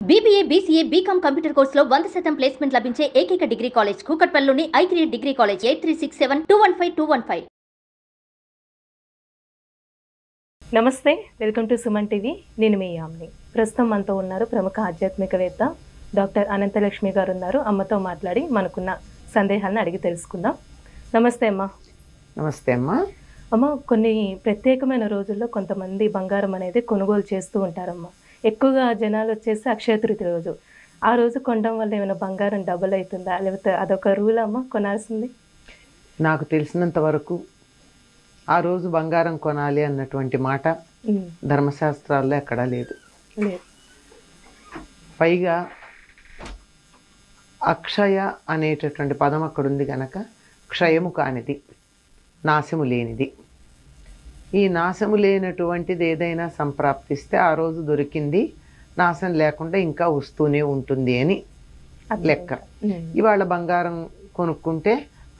BBA, BCA, BCom computer కోర్సులో 100% placement లభించే ఏకైక డిగ్రీ కాలేజ్ కూకట్పల్లిలోని i3 డిగ్రీ కాలేజ్ 8367215215. నమస్తే, వెల్కమ్ టు సుమన్ టీవీ. నేను మీ యామ్ని. ప్రస్తుతం మనతో ఉన్నారు ప్రముఖ ఆధ్యాత్మికవేత్త డాక్టర్ అనంతలక్ష్మి గారు ఉన్నారు. అమ్మతో మాట్లాడి మనకున్న సందేహాలను అడిగి తెలుసుకుందాం. నమస్తే అమ్మ. నమస్తే అమ్మా. అమ్మ, కొన్ని ప్రత్యేకమైన రోజుల్లో కొంతమంది బంగారం అనేది కొనుగోలు చేస్తూ ఉంటారమ్మా. ఎక్కువగా జనాలు వచ్చేసి అక్షయ తృతీయ రోజు. ఆ రోజు కొనడం వల్ల ఏమైనా బంగారం డబుల్ అవుతుందా, లేకపోతే అదొక రూల్ అమ్మ కొనాల్సింది? నాకు తెలిసినంత వరకు ఆ రోజు బంగారం కొనాలి అన్నటువంటి మాట ధర్మశాస్త్రాల్లో ఎక్కడా లేదు. పైగా అక్షయ అనేటటువంటి పదం అక్కడ ఉంది కనుక క్షయము కానిది, నాశము లేనిది. ఈ నాశము లేనటువంటిది ఏదైనా సంప్రాప్తిస్తే ఆ రోజు దొరికింది, నాశం లేకుండా ఇంకా వస్తూనే ఉంటుంది అని లెక్క. ఇవాళ బంగారం కొనుక్కుంటే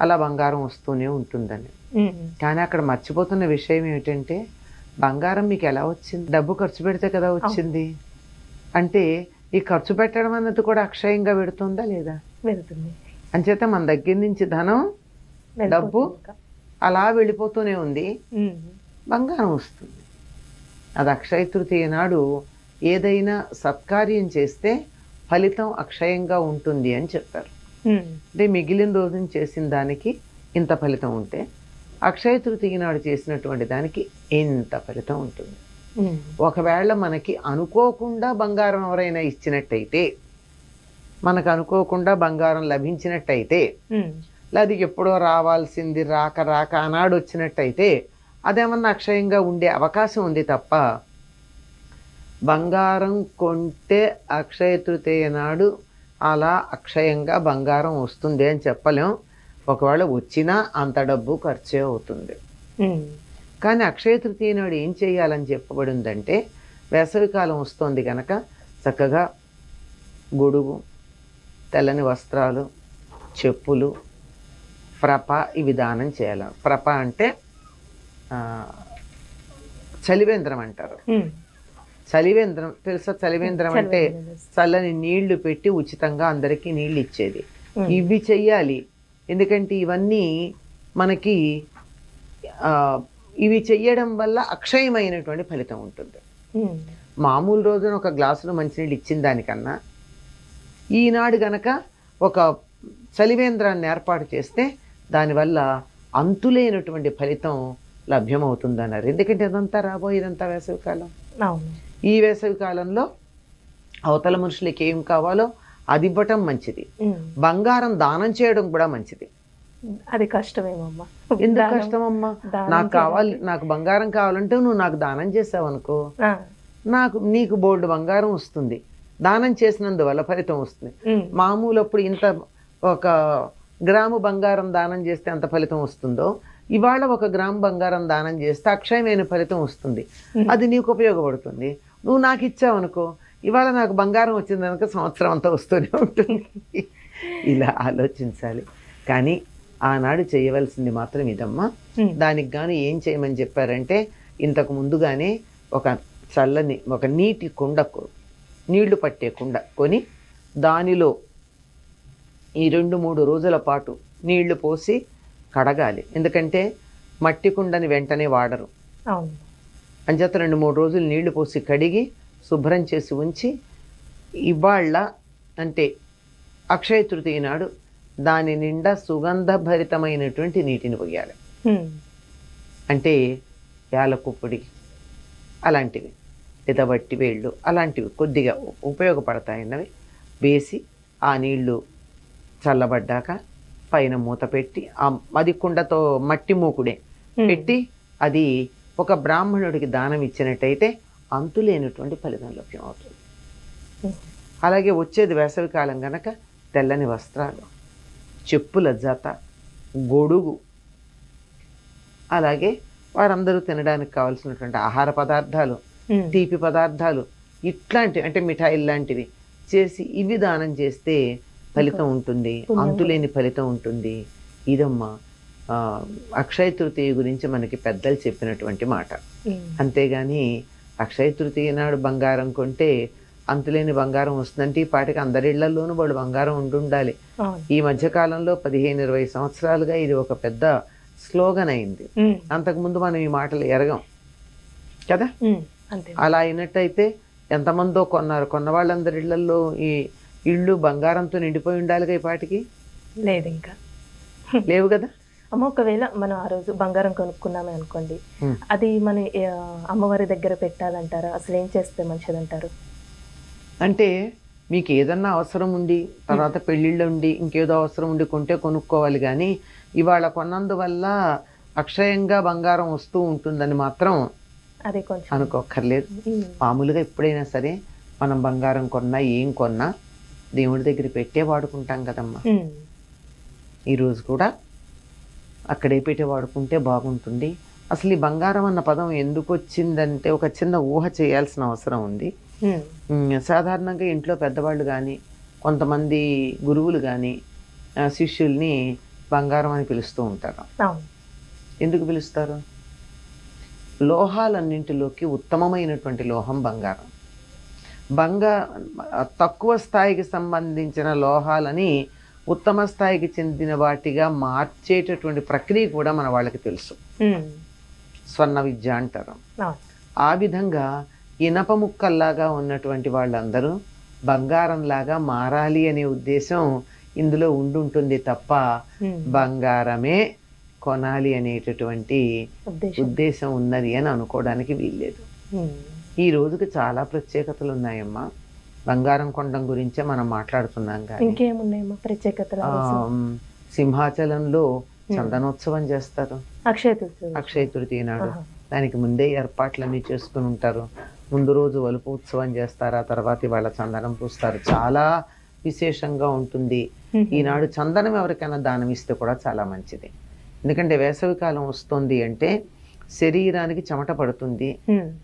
అలా బంగారం వస్తూనే ఉంటుందని. కానీ అక్కడ మర్చిపోతున్న విషయం ఏమిటంటే, బంగారం మీకు ఎలా వచ్చింది? డబ్బు ఖర్చు పెడితే కదా వచ్చింది. అంటే ఈ ఖర్చు పెట్టడం అన్నది కూడా అక్షయంగా పెడుతుందా లేదా? వెళ్తుంది. అంచేత మన దగ్గర నుంచి ధనం, డబ్బు అలా వెళ్ళిపోతూనే ఉంది, బంగారం వస్తుంది. అది అక్షయ తృతీయ నాడు ఏదైనా సత్కార్యం చేస్తే ఫలితం అక్షయంగా ఉంటుంది అని చెప్పారు. అంటే మిగిలిన రోజున చేసిన దానికి ఇంత ఫలితం ఉంటే, అక్షయ తృతీయ నాడు చేసినటువంటి దానికి ఇంత ఫలితం ఉంటుంది. ఒకవేళ మనకి అనుకోకుండా బంగారం ఎవరైనా ఇచ్చినట్టయితే, మనకు అనుకోకుండా బంగారం లభించినట్టయితే, అది ఎప్పుడో రావాల్సింది రాక రాక ఆనాడు వచ్చినట్టయితే అదేమన్నా అక్షయంగా ఉండే అవకాశం ఉంది తప్ప, బంగారం కొంటే అక్షయ తృతీయ నాడు అలా అక్షయంగా బంగారం వస్తుంది అని చెప్పలేం. ఒకవేళ వచ్చినా అంత డబ్బు ఖర్చే అవుతుంది. కానీ అక్షయ తృతీయ నాడు ఏం చేయాలని చెప్పబడిందంటే, వేసవికాలం వస్తుంది కనుక చక్కగా గొడుగు, తెల్లని వస్త్రాలు, చెప్పులు, ప్రప ఇవి దానం చేయాలి. ప్రప అంటే చలివేంద్రం అంటారు. చలివేంద్రం తెలుసా? చలివేంద్రం అంటే చల్లని నీళ్లు పెట్టి ఉచితంగా అందరికీ నీళ్ళు ఇచ్చేది. ఇవి చెయ్యాలి. ఎందుకంటే ఇవన్నీ మనకి ఇవి చెయ్యడం వల్ల అక్షయమైనటువంటి ఫలితం ఉంటుంది. మామూలు రోజున ఒక గ్లాసులో మంచినీళ్ళు ఇచ్చిన దానికన్నా ఈనాడు గనక ఒక చలివేంద్రాన్ని ఏర్పాటు చేస్తే దానివల్ల అంతులేనటువంటి ఫలితం లభ్యమవుతుందన్నారు. ఎందుకంటే అదంతా రాబోయేదంతా వేసవికాలం. ఈ వేసవికాలంలో అవతల మనుషులకి ఏం కావాలో అది ఇవ్వటం మంచిది. బంగారం దానం చేయడం కూడా మంచిది. అది కష్టమేమమ్మా. ఎందుకు కష్టమమ్మా? నాకు కావాలి, నాకు బంగారం కావాలంటే నువ్వు నాకు దానం చేసావు అనుకో, నీకు బోల్డ్ బంగారం వస్తుంది. దానం చేసినందువల్ల ఫలితం వస్తుంది. మామూలు అప్పుడు ఇంత ఒక గ్రాము బంగారం దానం చేస్తే అంత ఫలితం వస్తుందో, ఇవాళ 1 గ్రాము బంగారం దానం చేస్తే అక్షయమైన ఫలితం వస్తుంది. అది నీకు ఉపయోగపడుతుంది. నువ్వు నాకు ఇచ్చావు అనుకో, ఇవాళ నాకు బంగారం వచ్చింది కనుక సంవత్సరం అంతా వస్తూనే ఉంటుంది. ఇలా ఆలోచించాలి. కానీ ఆనాడు చేయవలసింది మాత్రం ఇదమ్మా. దానికి గాను ఏం చేయమని చెప్పారంటే, ఇంతకు ముందుగానే ఒక నీటి కుండ, నీళ్లు పట్టే కుండ కొని దానిలో ఈ 2-3 రోజుల పాటు నీళ్లు పోసి కడగాలి. ఎందుకంటే మట్టి కుండని వెంటనే వాడరు. అంచేత 2-3 రోజులు నీళ్లు పోసి కడిగి శుభ్రం చేసి ఉంచి, ఇవాళ అంటే అక్షయ తృతీయ నాడు దాని నిండా సుగంధభరితమైనటువంటి నీటిని పోయాలి. అంటే యాలకు పొడి అలాంటివి, లేదా వట్టి వేళ్ళు అలాంటివి కొద్దిగా ఉపయోగపడతాయన్నవి వేసి ఆ నీళ్లు చల్లబడ్డాక పైన మూత పెట్టి, అది కుండతో మట్టి మూకుడే పెట్టి అది ఒక బ్రాహ్మణుడికి దానం ఇచ్చినట్టయితే అంతులేనటువంటి ఫలితం లభ్యమవుతుంది. అలాగే వచ్చేది వేసవికాలం కనుక తెల్లని వస్త్రాలు, చెప్పుల జత, గొడుగు, అలాగే వారందరూ తినడానికి కావాల్సినటువంటి ఆహార పదార్థాలు, తీపి పదార్థాలు, ఇట్లాంటివి అంటే మిఠాయిలు లాంటివి చేసి ఇవి దానం చేస్తే ఫలితం ఉంటుంది, అంతులేని ఫలితం ఉంటుంది. ఇదమ్మా అక్షయ తృతీయ గురించి మనకి పెద్దలు చెప్పినటువంటి మాట. అంతేగాని అక్షయ తృతీయ నాడు బంగారం కొంటే అంతులేని బంగారం వస్తుందంటే ఈ పాటికి అందరి ఇళ్లలోనూ వాళ్ళు బంగారం ఉండాలి. ఈ మధ్య కాలంలో 15-20 సంవత్సరాలుగా ఇది ఒక పెద్ద స్లోగన్ అయింది. అంతకుముందు మనం ఈ మాటలు ఎరగం కదా. అలా అయినట్టయితే ఎంతమందో కొన్న వాళ్ళందరి ఇళ్లలో ఈ ఇళ్ళు బంగారంతో నిండిపోయి ఉండాలిగా ఈ పాటికి. లేదు, ఇంకా లేవు కదా. అమ్మ, ఒకవేళ మనం ఆ రోజు బంగారం కొనుక్కున్నామే అనుకోండి, అది మన అమ్మవారి దగ్గర పెట్టాలంటారా? అసలు ఏం చేస్తే మంచిదంటారు? అంటే మీకు ఏదన్నా అవసరం ఉండి తర్వాత పెళ్ళిళ్ళు ఉండి ఇంకేదో అవసరం ఉండి కొంటే కొనుక్కోవాలి, కానీ ఇవాళ కొన్నందువల్ల అక్షయంగా బంగారం వస్తూ ఉంటుందని మాత్రం అదే కొంచెం అనుకోక్కర్లేదు. మామూలుగా ఎప్పుడైనా సరే మనం బంగారం కొన్నా ఏం కొన్నా దేవుడి దగ్గర పెట్టే వాడుకుంటాం కదమ్మా. ఈరోజు కూడా అక్కడే పెట్టి వాడుకుంటే బాగుంటుంది. అసలు ఈ బంగారం అన్న పదం ఎందుకు వచ్చిందంటే ఒక చిన్న ఊహ చేయాల్సిన అవసరం ఉంది. సాధారణంగా ఇంట్లో పెద్దవాళ్ళు కానీ కొంతమంది గురువులు కానీ శిష్యుల్ని బంగారం అని పిలుస్తూ ఉంటారు. ఎందుకు పిలుస్తారు? లోహాలన్నింటిలోకి ఉత్తమమైనటువంటి లోహం బంగారం. తక్కువ స్థాయికి సంబంధించిన లోహాలని ఉత్తమ స్థాయికి చెందిన వాటిగా మార్చేటటువంటి ప్రక్రియ కూడా మన వాళ్ళకి తెలుసు. స్వర్ణ విద్య అంటారు. ఆ విధంగా ఇనప ముక్కల్లాగా ఉన్నటువంటి వాళ్ళందరూ బంగారంలాగా మారాలి అనే ఉద్దేశం ఇందులో ఉండుంటుంది తప్ప బంగారమే కొనాలి అనేటటువంటి ఉద్దేశం ఉన్నది అని అనుకోవడానికి వీల్లేదు. ఈ రోజుకి చాలా ప్రత్యేకతలు ఉన్నాయమ్మా. బంగారం కొనడం గురించే మనం మాట్లాడుతున్నాం. ఇంకేమున్నాయమ్మా ప్రత్యేకతలు? సింహాచలంలో చందనోత్సవం చేస్తారు అక్షయ తృతీయ నాడు. దానికి ముందే ఏర్పాట్లన్నీ చేసుకుని ఉంటారు. ముందు రోజు వలుపు ఉత్సవం చేస్తారు, ఆ తర్వాత ఇవాళ చందనం పూస్తారు. చాలా విశేషంగా ఉంటుంది. ఈనాడు చందనం ఎవరికైనా దానం ఇస్తే కూడా చాలా మంచిది. ఎందుకంటే వేసవికాలం వస్తుంది అంటే శరీరానికి చెమట పడుతుంది.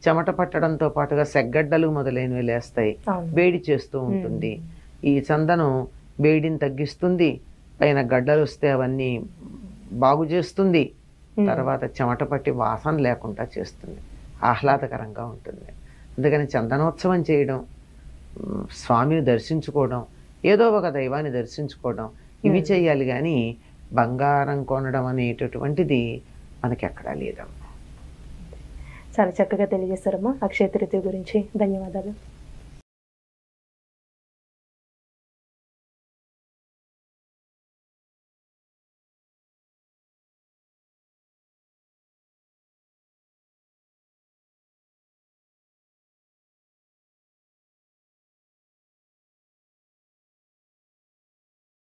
చెమట పట్టడంతో పాటుగా సెగ్గడ్డలు మొదలైనవి లేస్తాయి, వేడి చేస్తూ ఉంటుంది. ఈ చందనం వేడిని తగ్గిస్తుంది, పైన గడ్డలు వస్తే అవన్నీ బాగు చేస్తుంది, తర్వాత చెమట పట్టి వాసన లేకుండా చేస్తుంది, ఆహ్లాదకరంగా ఉంటుంది. అందుకని చందనోత్సవం చేయడం, స్వామిని దర్శించుకోవడం, ఏదో ఒక దైవాన్ని దర్శించుకోవడం, ఇవి చేయాలి. కానీ బంగారం కొనడం అనేటటువంటిది మనకి ఎక్కడా లేదమ్మా. చాలా చక్కగా తెలియజేస్తారమ్మా అక్షయ తృతీయ గురించి. ధన్యవాదాలు.